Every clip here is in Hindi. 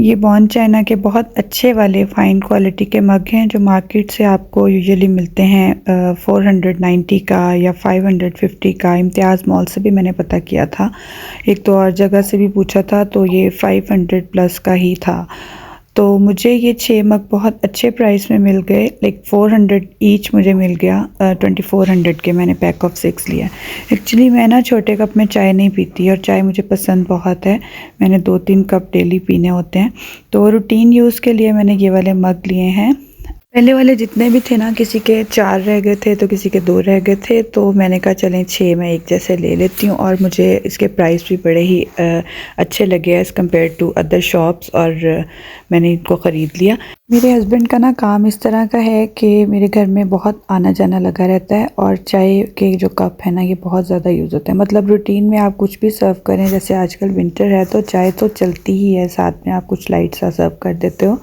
ये बॉन चाइना के बहुत अच्छे वाले फ़ाइन क्वालिटी के मग हैं जो मार्केट से आपको यूजुअली मिलते हैं 490 का या 550 का। इम्तियाज़ मॉल से भी मैंने पता किया था, एक दो और जगह से भी पूछा था, तो ये 500 प्लस का ही था। तो मुझे ये 6 मग बहुत अच्छे प्राइस में मिल गए, लाइक 400 ईच मुझे मिल गया। 2400 के मैंने पैक ऑफ 6 लिया। एक्चुअली मैं ना छोटे कप में चाय नहीं पीती और चाय मुझे पसंद बहुत है। मैंने 2-3 कप डेली पीने होते हैं, तो रूटीन यूज़ के लिए मैंने ये वाले मग लिए हैं। पहले वाले जितने भी थे ना, किसी के 4 रह गए थे तो किसी के 2 रह गए थे, तो मैंने कहा चलें 6 मैं एक जैसे ले लेती हूँ। और मुझे इसके प्राइस भी बड़े ही अच्छे लगे as compare to other shops, और मैंने इनको ख़रीद लिया। मेरे हस्बैंड का ना काम इस तरह का है कि मेरे घर में बहुत आना जाना लगा रहता है, और चाय के जो कप है ना ये बहुत ज़्यादा यूज़ होते हैं। मतलब रूटीन में आप कुछ भी सर्व करें, जैसे आजकल विंटर है तो चाय तो चलती ही है, साथ में आप कुछ लाइट सा सर्व कर देते हो।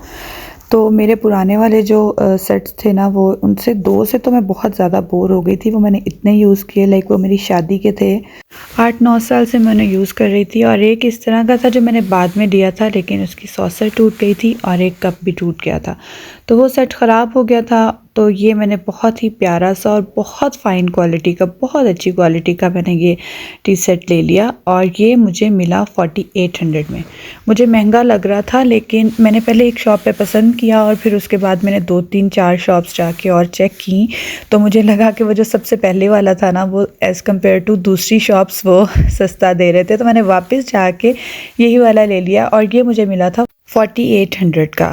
तो मेरे पुराने वाले जो सेट्स थे ना, वो उनसे 2 से तो मैं बहुत ज़्यादा बोर हो गई थी। वो मैंने इतने यूज़ किए, लाइक वो मेरी शादी के थे, 8-9 साल से मैंने यूज़ कर रही थी। और एक इस तरह का था जो मैंने बाद में लिया था, लेकिन उसकी सॉसर टूट गई थी और एक कप भी टूट गया था, तो वो सेट ख़राब हो गया था। तो ये मैंने बहुत ही प्यारा सा और बहुत फ़ाइन क्वालिटी का, बहुत अच्छी क्वालिटी का मैंने ये टी सेट ले लिया, और ये मुझे मिला 4800 में। मुझे महंगा लग रहा था, लेकिन मैंने पहले एक शॉप पे पसंद किया और फिर उसके बाद मैंने 2-3-4 शॉप्स जाके और चेक की, तो मुझे लगा कि वो जो सबसे पहले वाला था ना, वो एज़ कम्पेयर टू दूसरी शॉप्स वो सस्ता दे रहे थे, तो मैंने वापस जाके यही वाला ले लिया, और ये मुझे मिला था 4800 का,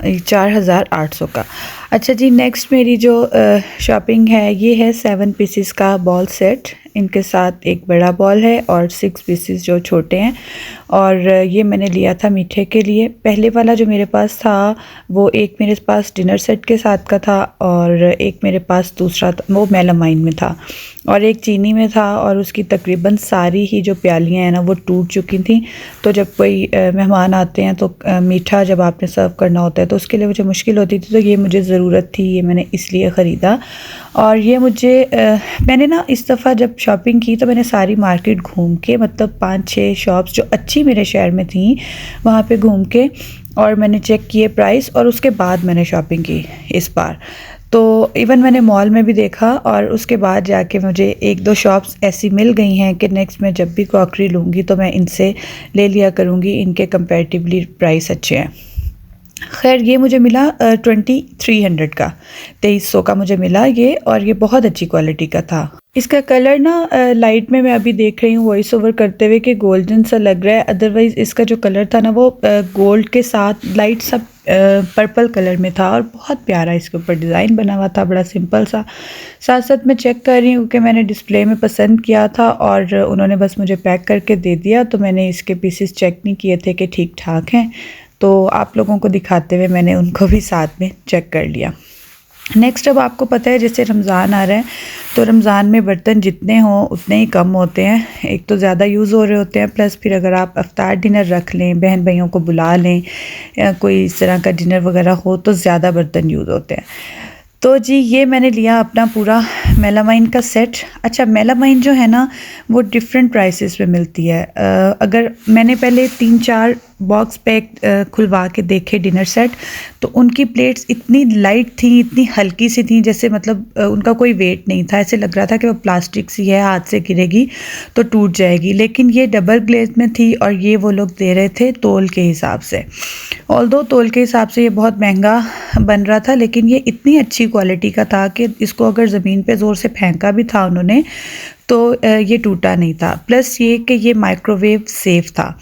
4800 का। अच्छा जी, नेक्स्ट मेरी जो शॉपिंग है ये है 7 पीसेस का बॉल सेट। इनके साथ एक बड़ा बॉल है और 6 पीसेस जो छोटे हैं, और ये मैंने लिया था मीठे के लिए। पहले वाला जो मेरे पास था वो एक मेरे पास डिनर सेट के साथ का था, और एक मेरे पास दूसरा वो मेलामाइन में था, और एक चीनी में था, और उसकी तकरीबन सारी ही जो प्यालियाँ हैं ना वो टूट चुकी थी। तो जब कोई मेहमान आते हैं तो मीठा जब आपने सर्व करना होता है तो उसके लिए मुझे मुश्किल होती थी, तो ये मुझे ज़रूरत थी, ये मैंने इसलिए ख़रीदा। और ये मुझे मैंने ना इस दफ़ा जब शॉपिंग की तो मैंने सारी मार्केट घूम के, मतलब 5-6 शॉप्स जो अच्छी मेरे शहर में थी वहाँ पे घूम के, और मैंने चेक किए प्राइस, और उसके बाद मैंने शॉपिंग की इस बार। तो इवन मैंने मॉल में भी देखा, और उसके बाद जाके मुझे 1-2 शॉप्स ऐसी मिल गई हैं कि नेक्स्ट मैं जब भी क्रॉकरी लूँगी तो मैं इनसे ले लिया करूँगी, इनके कंपैरेटिवली प्राइस अच्छे हैं। खैर ये मुझे मिला 2300 का, 2300 का मुझे मिला ये, और ये बहुत अच्छी क्वालिटी का था। इसका कलर ना लाइट में मैं अभी देख रही हूँ वॉइस ओवर करते हुए कि गोल्डन सा लग रहा है, अदरवाइज़ इसका जो कलर था ना वो गोल्ड के साथ लाइट सा पर्पल कलर में था, और बहुत प्यारा इसके ऊपर डिज़ाइन बना हुआ था, बड़ा सिंपल सा। साथ साथ मैं चेक कर रही हूँ कि मैंने डिस्प्ले में पसंद किया था और उन्होंने बस मुझे पैक करके दे दिया, तो मैंने इसके पीसेस चेक नहीं किए थे कि ठीक ठाक हैं, तो आप लोगों को दिखाते हुए मैंने उनको भी साथ में चेक कर लिया। नेक्स्ट, अब आपको पता है जैसे रमज़ान आ रहा है, तो रमज़ान में बर्तन जितने हों उतने ही कम होते हैं। एक तो ज़्यादा यूज़ हो रहे होते हैं, प्लस फिर अगर आप इफ्तार डिनर रख लें, बहन भाइयों को बुला लें, या कोई इस तरह का डिनर वगैरह हो, तो ज़्यादा बर्तन यूज़ होते हैं। तो जी ये मैंने लिया अपना पूरा मेलामाइन का सेट। अच्छा, मेलामाइन जो है ना वो डिफरेंट प्राइसेस पे मिलती है। अगर मैंने पहले 3-4 बॉक्स पैक खुलवा के देखे डिनर सेट, तो उनकी प्लेट्स इतनी लाइट थी, इतनी हल्की सी थी, जैसे मतलब उनका कोई वेट नहीं था, ऐसे लग रहा था कि वो प्लास्टिक सी है, हाथ से गिरेगी तो टूट जाएगी। लेकिन ये डबल ग्लेज में थी, और ये वो लोग दे रहे थे तोल के हिसाब से। ऑल्दो तोल के हिसाब से ये बहुत महंगा बन रहा था, लेकिन ये इतनी अच्छी क्वालिटी का था कि इसको अगर ज़मीन पे ज़ोर से फेंका भी था उन्होंने तो ये टूटा नहीं था। प्लस ये कि ये माइक्रोवेव सेफ़ था,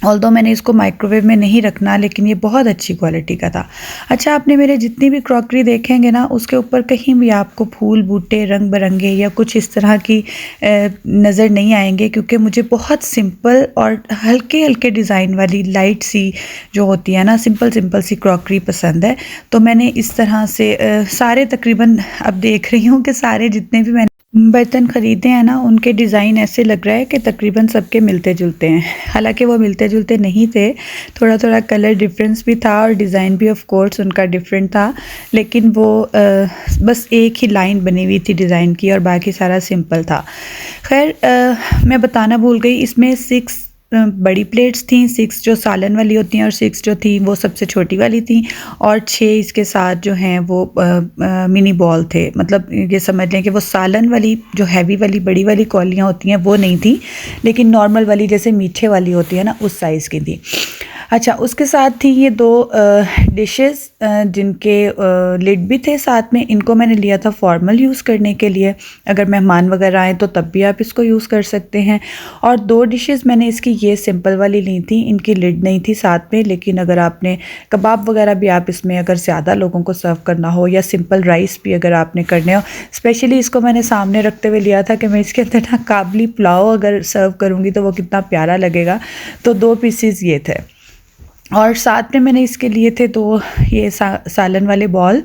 ऑल्दो मैंने इसको माइक्रोवेव में नहीं रखना, लेकिन ये बहुत अच्छी क्वालिटी का था। अच्छा, आपने मेरे जितनी भी क्रॉकरी देखेंगे ना उसके ऊपर कहीं भी आपको फूल बूटे रंग बिरंगे या कुछ इस तरह की नज़र नहीं आएंगे, क्योंकि मुझे बहुत सिंपल और हल्के हल्के डिज़ाइन वाली लाइट सी जो होती है ना, सिंपल सिंपल सी क्रॉकरी पसंद है। तो मैंने इस तरह से सारे तकरीबन अब देख रही हूँ कि सारे जितने भी मैंने बर्तन ख़रीदे हैं ना उनके डिज़ाइन ऐसे लग रहा है कि तकरीबन सबके मिलते जुलते हैं। हालांकि वो मिलते जुलते नहीं थे, थोड़ा थोड़ा कलर डिफरेंस भी था और डिज़ाइन भी ऑफ कोर्स उनका डिफरेंट था, लेकिन वो बस एक ही लाइन बनी हुई थी डिज़ाइन की और बाकी सारा सिंपल था। खैर मैं बताना भूल गई, इसमें 6 बड़ी प्लेट्स थी, 6 जो सालन वाली होती हैं और 6 जो थी वो सबसे छोटी वाली थी, और 6 इसके साथ जो हैं वो मिनी बॉल थे। मतलब ये समझ लें कि वो सालन वाली जो हैवी वाली बड़ी वाली कौलियाँ होती हैं वो नहीं थी, लेकिन नॉर्मल वाली जैसे मीठे वाली होती है ना, उस साइज़ की थी। अच्छा, उसके साथ थी ये 2 डिशेस जिनके लिड भी थे साथ में। इनको मैंने लिया था फॉर्मल यूज़ करने के लिए, अगर मेहमान वगैरह आए तो तब भी आप इसको यूज़ कर सकते हैं। और 2 डिशेस मैंने इसकी ये सिंपल वाली ली थी, इनकी लिड नहीं थी साथ में, लेकिन अगर आपने कबाब वगैरह भी आप इसमें अगर ज़्यादा लोगों को सर्व करना हो, या सिंपल राइस भी अगर आपने करने हो, स्पेशली इसको मैंने सामने रखते हुए लिया था कि मैं इसके अंदर ना काबली पुलाव अगर सर्व करूँगी तो वो कितना प्यारा लगेगा। तो 2 पीसेस ये थे, और साथ में मैंने इसके लिए थे 2 ये सालन वाले बॉल,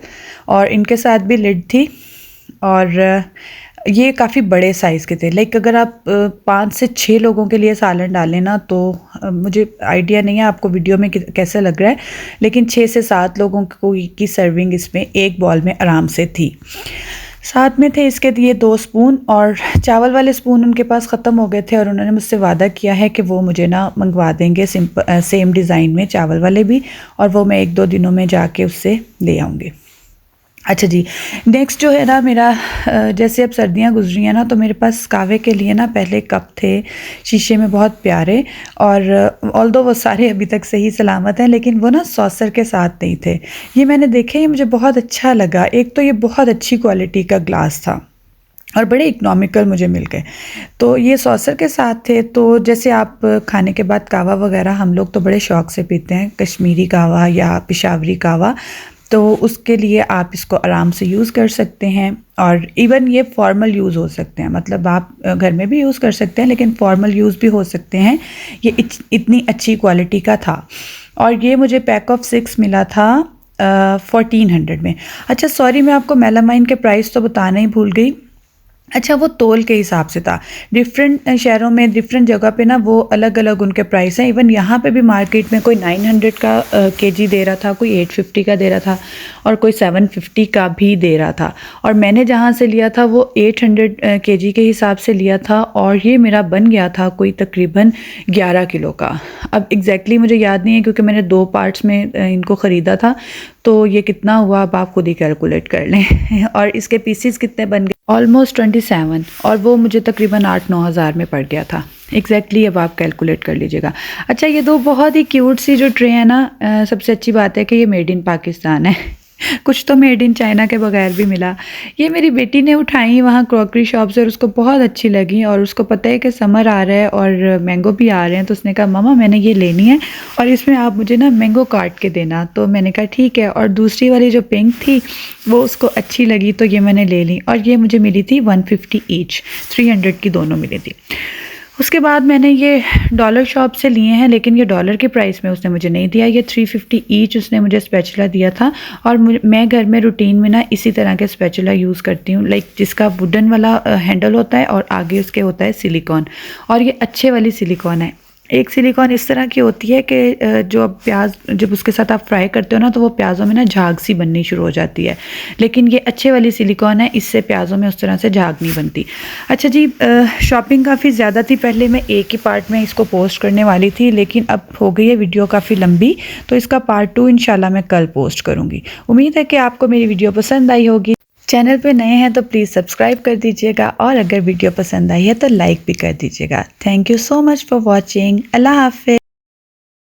और इनके साथ भी लिड थी। और ये काफ़ी बड़े साइज़ के थे, लाइक अगर आप 5 से 6 लोगों के लिए सालन डालें ना, तो मुझे आइडिया नहीं है आपको वीडियो में कैसा लग रहा है, लेकिन 6 से 7 लोगों की सर्विंग इसमें एक बॉल में आराम से थी। साथ में थे इसके ये 2 स्पून, और चावल वाले स्पून उनके पास ख़त्म हो गए थे, और उन्होंने मुझसे वादा किया है कि वो मुझे ना मंगवा देंगे सेम डिज़ाइन में चावल वाले भी, और वो मैं 1-2 दिनों में जाके उससे ले आऊँगी। अच्छा जी, नेक्स्ट जो है ना मेरा, जैसे अब सर्दियाँ गुजरी हैं ना, तो मेरे पास कहवे के लिए ना पहले कप थे शीशे में बहुत प्यारे, और ऑल्दो वो सारे अभी तक सही सलामत हैं, लेकिन वो ना सॉसर के साथ नहीं थे। ये मैंने देखे, ये मुझे बहुत अच्छा लगा। एक तो ये बहुत अच्छी क्वालिटी का ग्लास था और बड़े इकोनॉमिकल मुझे मिल गए। तो ये सॉसर के साथ थे, तो जैसे आप खाने के बाद कहवा वगैरह हम लोग तो बड़े शौक़ से पीते हैं, कश्मीरी कहवा या पेशावरी कहवा, तो उसके लिए आप इसको आराम से यूज़ कर सकते हैं। और इवन ये फॉर्मल यूज़ हो सकते हैं, मतलब आप घर में भी यूज़ कर सकते हैं, लेकिन फॉर्मल यूज़ भी हो सकते हैं। ये इतनी अच्छी क्वालिटी का था, और ये मुझे पैक ऑफ 6 मिला था 1400 में। अच्छा सॉरी, मैं आपको मेलामाइन के प्राइस तो बताना ही भूल गई। अच्छा, वो तोल के हिसाब से था, डिफरेंट शहरों में डिफरेंट जगह पे ना वो अलग अलग उनके प्राइस हैं। इवन यहाँ पे भी मार्केट में कोई 900 का केजी दे रहा था, कोई 850 का दे रहा था, और कोई 750 का भी दे रहा था। और मैंने जहाँ से लिया था वो 800 केजी के हिसाब से लिया था, और ये मेरा बन गया था कोई तकरीबन 11 किलो का। अब एग्जैक्टली मुझे याद नहीं है क्योंकि मैंने 2 पार्ट्स में इनको ख़रीदा था, तो ये कितना हुआ अब आप खुद ही कैलकुलेट कर लें। और इसके पीसीस कितने बन गए, ऑलमोस्ट 27, और वो मुझे तकरीबन 8-9 हज़ार में पड़ गया था एग्जैक्टली। अब आप कैलकुलेट कर लीजिएगा। अच्छा, ये 2 बहुत ही क्यूट सी जो ट्रे है ना, सबसे अच्छी बात है कि ये मेड इन पाकिस्तान है। कुछ तो मेड इन चाइना के बगैर भी मिला। ये मेरी बेटी ने उठाई वहाँ क्रॉकरी शॉप से, और उसको बहुत अच्छी लगी, और उसको पता है कि समर आ रहा है और मैंगो भी आ रहे हैं, तो उसने कहा मम्मा मैंने ये लेनी है, और इसमें आप मुझे ना मैंगो काट के देना। तो मैंने कहा ठीक है। और दूसरी वाली जो पिंक थी वो उसको अच्छी लगी, तो ये मैंने ले ली, और ये मुझे मिली थी 150 ईच, 300 की दोनों मिली थी। उसके बाद मैंने ये डॉलर शॉप से लिए हैं, लेकिन ये डॉलर के प्राइस में उसने मुझे नहीं दिया, ये 350 ईच उसने मुझे स्पैचुला दिया था। और मैं घर में रूटीन में ना इसी तरह के स्पैचुला यूज़ करती हूँ, लाइक जिसका वुडन वाला हैंडल होता है और आगे उसके होता है सिलिकॉन, और ये अच्छे वाली सिलिकॉन है। एक सिलिकॉन इस तरह की होती है कि जो अब प्याज जब उसके साथ आप फ्राई करते हो ना, तो वो प्याज़ों में ना झाग सी बननी शुरू हो जाती है, लेकिन ये अच्छे वाली सिलिकॉन है, इससे प्याज़ों में उस तरह से झाग नहीं बनती। अच्छा जी, शॉपिंग काफ़ी ज़्यादा थी। पहले मैं एक ही पार्ट में इसको पोस्ट करने वाली थी, लेकिन अब हो गई है वीडियो काफ़ी लंबी, तो इसका पार्ट 2 इंशाल्लाह मैं कल पोस्ट करूँगी। उम्मीद है कि आपको मेरी वीडियो पसंद आई होगी। चैनल पे नए हैं तो प्लीज़ सब्सक्राइब कर दीजिएगा, और अगर वीडियो पसंद आई है तो लाइक भी कर दीजिएगा। Thank you so much for watching. अल्लाह हाफ़िज़।